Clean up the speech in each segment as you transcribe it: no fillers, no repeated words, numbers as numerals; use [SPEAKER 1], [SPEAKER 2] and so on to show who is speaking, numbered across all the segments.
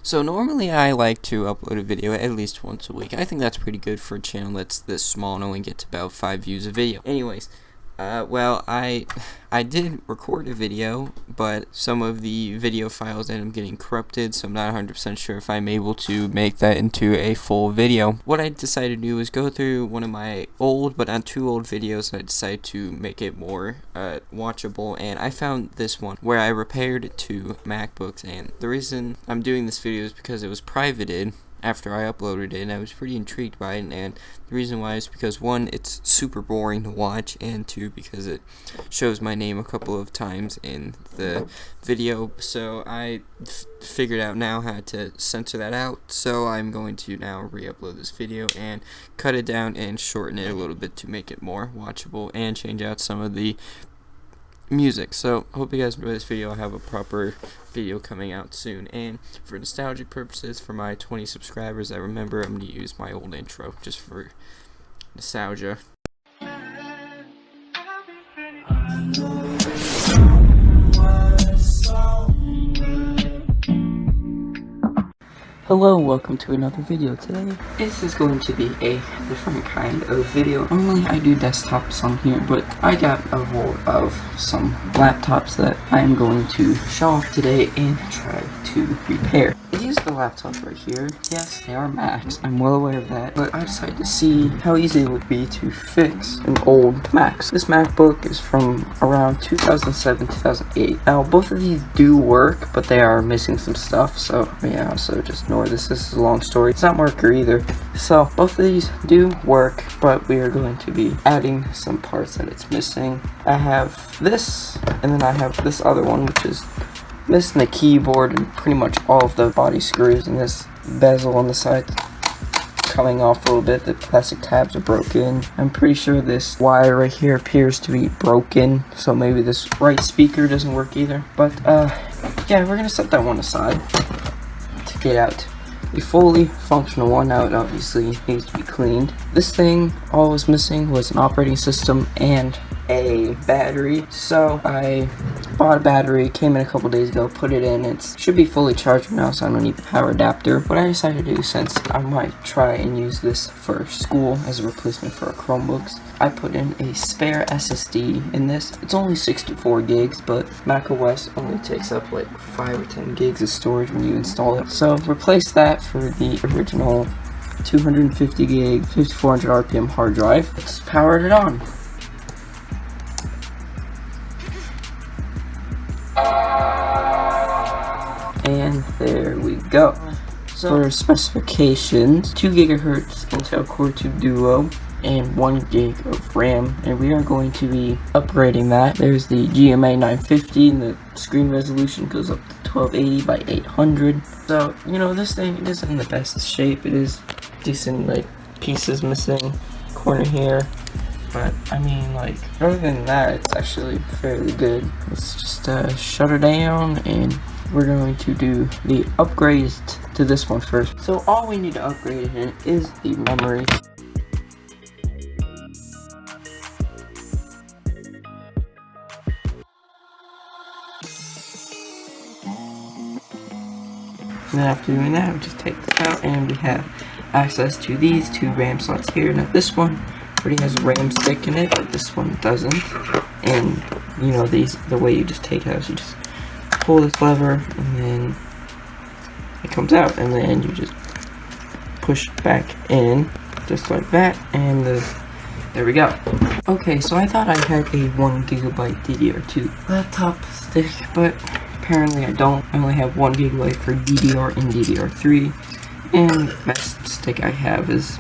[SPEAKER 1] So normally I like to upload a video at least once a week. I think that's pretty good for a channel that's this small and only gets about 5 views a video. Anyways, well, I did record a video, but some of the video files ended up getting corrupted, so I'm not 100% sure if I'm able to make that into a full video. What I decided to do was go through one of my old, but not too old videos, and I decided to make it more watchable, and I found this one where I repaired 2 Macbooks, and the reason I'm doing this video is because it was privated after I uploaded it, and I was pretty intrigued by it, and the reason why is because 1, it's super boring to watch, and 2, because it shows my name a couple of times in the video, so I figured out now how to censor that out, so I'm going to now re-upload this video and cut it down and shorten it a little bit to make it more watchable and change out some of the music. So hope you guys enjoy this video. I'll have a proper video coming out soon, and for nostalgic purposes, for my 20 subscribers that remember, I'm going to use my old intro just for nostalgia. Hello, welcome to another video. Today, this is going to be a different kind of video. Normally I do desktops on here, but I got a roll of some laptops that I'm going to show off today and try to repair. These are the laptops right here. Yes, they are Macs, I'm well aware of that, but I decided to see how easy it would be to fix an old Mac. This MacBook is from around 2007, 2008. Now, both of these do work, but they are missing some stuff, so yeah, so just ignore this. This is a long story. It's not marker either. So both of these do work, but we are going to be adding some parts that it's missing. I have this, and then I have this other one, which is missing the keyboard and pretty much all of the body screws, and this bezel on the side coming off a little bit. The plastic tabs are broken. I'm pretty sure this wire right here appears to be broken, so maybe this right speaker doesn't work either. But yeah, we're gonna set that one aside to get out a fully functional one. Now it obviously needs to be cleaned. This thing, all it was missing was an operating system and a battery, so I bought a battery, came in a couple days ago, put it in. It should be fully charged now, so I don't need the power adapter. What I decided to do, since I might try and use this for school as a replacement for our Chromebooks, I put in a spare SSD in this. It's only 64 gigs, but macOS only takes up like 5 or 10 gigs of storage when you install it. So replace that for the original 250 gig, 5400 RPM hard drive. Let's power it on. And there we go. So for specifications, 2 GHz Intel Core 2 Duo and 1 gig of RAM, and we are going to be upgrading that. There's the GMA 950, and the screen resolution goes up to 1280 by 800. So, you know, this thing isn't in the best shape. It is decent, like, pieces missing, corner here. But, I mean, like, other than that, it's actually fairly good. Let's just shut her down, and we're going to do the upgrades to this one first. So all we need to upgrade in it is the memory. And then after doing that, we just take this out, and we have access to these 2 RAM slots here. Now this one already has a RAM stick in it, but this one doesn't. And you know, these, the way you just take it out, you just pull this lever, and then it comes out, and then you just push back in, just like that, and there we go. Okay, so I thought I had a 1 GB DDR2 laptop stick, but apparently I don't. I only have 1 GB for DDR and DDR3, and the best stick I have is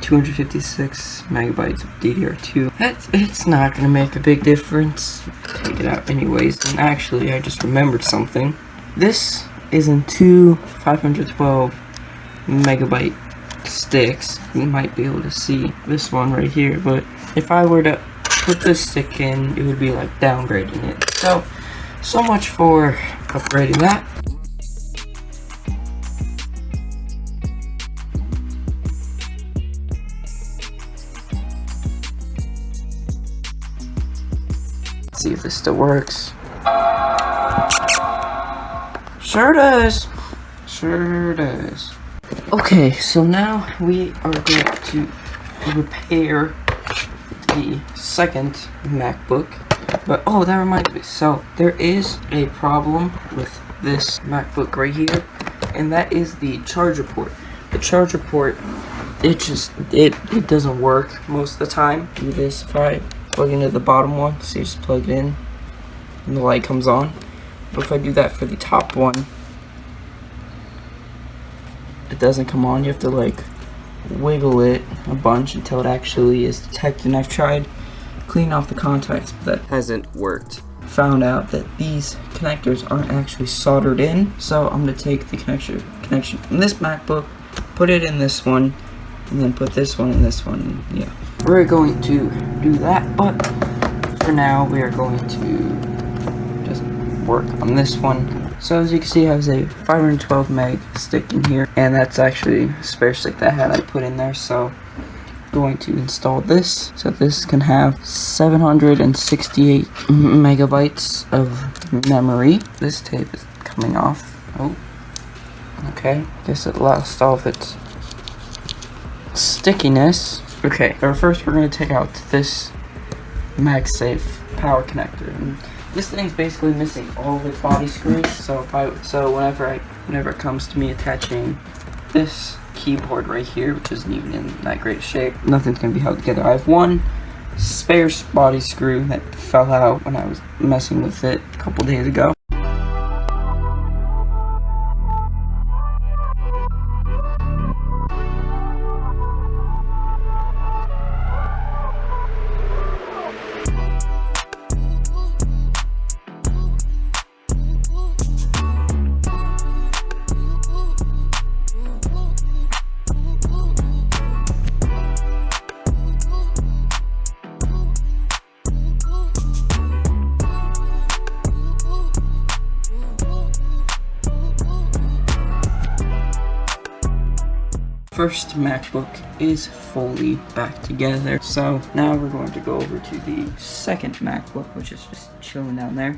[SPEAKER 1] 256 megabytes of DDR2. It's not gonna make a big difference. Take it out anyways. And actually, I just remembered something. This is in 2 512 megabyte sticks. You might be able to see this one right here, but if I were to put this stick in, it would be like downgrading it. So much for upgrading that. See if this still works. Sure does. Sure does. Okay, so now we are going to repair the second MacBook. But oh, that reminds me. So there is a problem with this MacBook right here, and that is the charger port. The charger port, it doesn't work most of the time. Do this if I plug into the bottom one. So you just plug it in, and the light comes on. But if I do that for the top one, it doesn't come on. You have to like wiggle it a bunch until it actually is detected. And I've tried cleaning off the contacts, but that hasn't worked. Found out that these connectors aren't actually soldered in, so I'm gonna take the connection from this MacBook, put it in this one, and then put this one in this one. And yeah, we're going to do that, but for now we are going to just work on this one. So as you can see, I have a 512 meg stick in here, and that's actually a spare stick that I put in there. So I'm going to install this, so this can have 768 megabytes of memory. This tape is coming off. Oh, okay. Guess it lost all of its stickiness. Okay, so first we're going to take out this MagSafe power connector. And this thing's basically missing all of its body screws, so whenever it comes to me attaching this keyboard right here, which isn't even in that great shape, nothing's gonna be held together. I have one spare body screw that fell out when I was messing with it a couple days ago. First MacBook is fully back together, so now we're going to go over to the second MacBook, which is just chilling down there.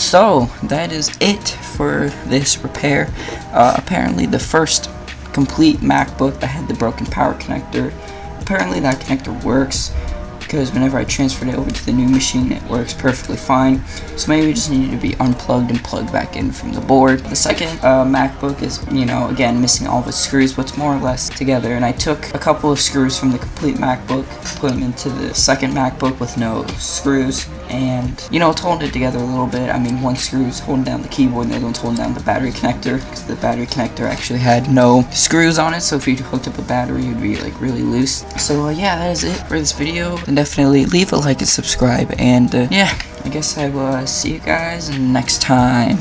[SPEAKER 1] So that is it for this repair. Apparently the first complete MacBook that had the broken power connector, apparently that connector works, because whenever I transferred it over to the new machine, it works perfectly fine. So maybe it just needed to be unplugged and plugged back in from the board. The second MacBook is, again, missing all of its screws, but it's more or less together. And I took a couple of screws from the complete MacBook, put them into the second MacBook with no screws, and, it's holding it together a little bit. I mean, one screw is holding down the keyboard, and the other one's holding down the battery connector, because the battery connector actually had no screws on it, so if you hooked up a battery, it would be, really loose. So, yeah, that is it for this video. And definitely leave a like and subscribe, and, yeah, I guess I will see you guys next time.